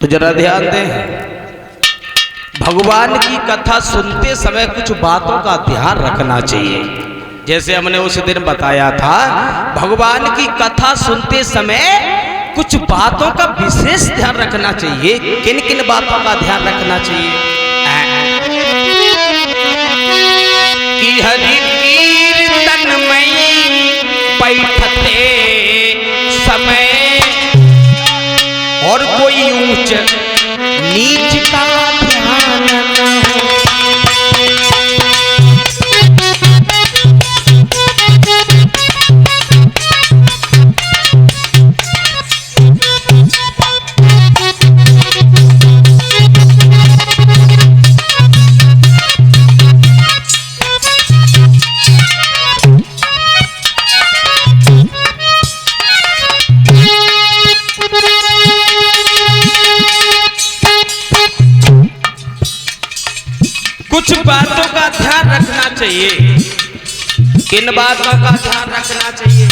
तो जरा ध्यान दें, भगवान की कथा सुनते समय कुछ बातों का ध्यान रखना चाहिए। जैसे हमने उस दिन बताया था, भगवान की कथा सुनते समय कुछ बातों का विशेष ध्यान रखना चाहिए। किन किन बातों का ध्यान रखना चाहिए? कि हरि कीर्तन में बैठते समय और कोई ऊंच नीच का ध्यान न हो। कुछ बातों का ध्यान रखना चाहिए। किन बातों का ध्यान रखना चाहिए?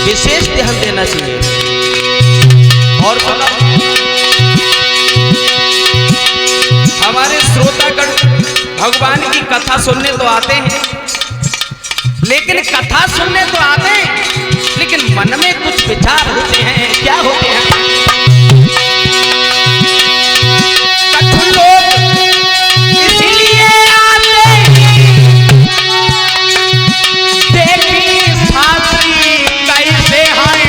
विशेष ध्यान देना चाहिए। और सुनो, हमारे श्रोतागण भगवान की कथा सुनने तो आते हैं, लेकिन कथा सुनने तो आते हैं, लेकिन मन में कुछ विचार होते हैं। क्या होते हैं? कुछ लोग इसलिए आते हैं, देखी शास्त्री कैसे हैं,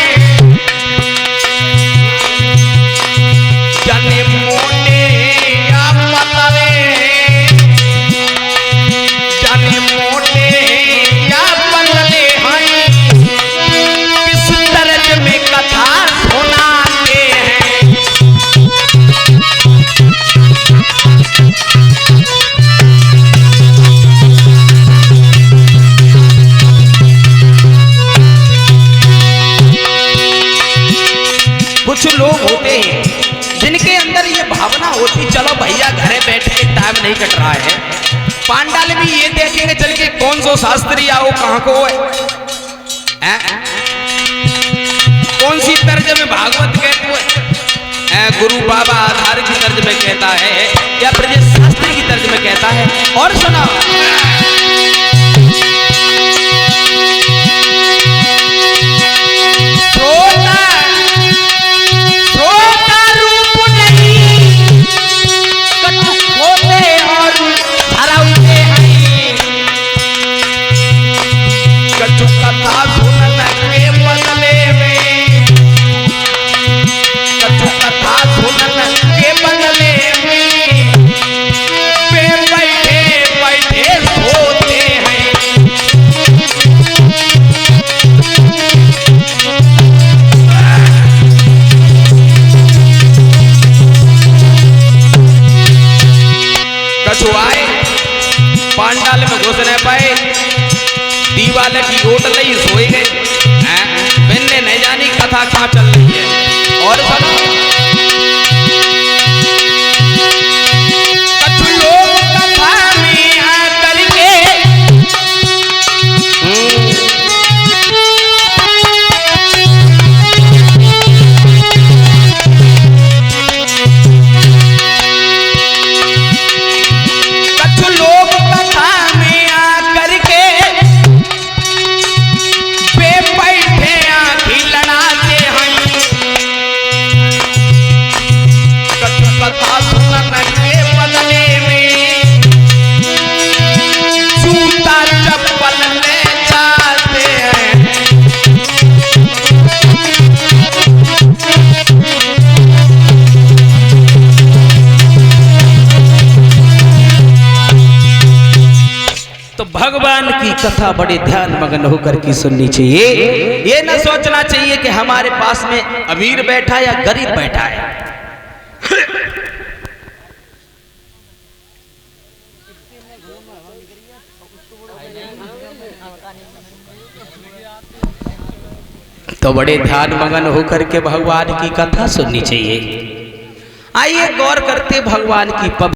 जाने मोटे या पतले, जाने मोटे या पतले हैं, किस तरह में कथा सुनाते हैं। कुछ लोग होते हैं जिनके अंदर ये भावना होती, चलो भैया घरे बैठे टाइम नहीं कट रहा है, पांडाल भी ये देखेंगे चल के कौन सो शास्त्री आओ कहां को है, कौन सी तर्ज में भागवत कहते हैं, गुरु बाबा आधार की तर्ज में कहता है या ब्रजेश शास्त्री की तर्ज में कहता है। और सुना, पांडाल में घुस नहीं पाए, दीवाले की ओट नहीं सोए गए, मैंने नहीं जानी कथा कहाँ चल रही है। और कुछ लोग कथा में आकर के कुछ लोग कथा में आकर के तो भगवान की कथा बड़े ध्यान मगन होकर की सुननी चाहिए। ये न सोचना चाहिए कि हमारे पास में अमीर बैठा या गरीब बैठा है। तो बड़े ध्यान मगन होकर के भगवान की कथा सुननी चाहिए। आइए गौर करते भगवान की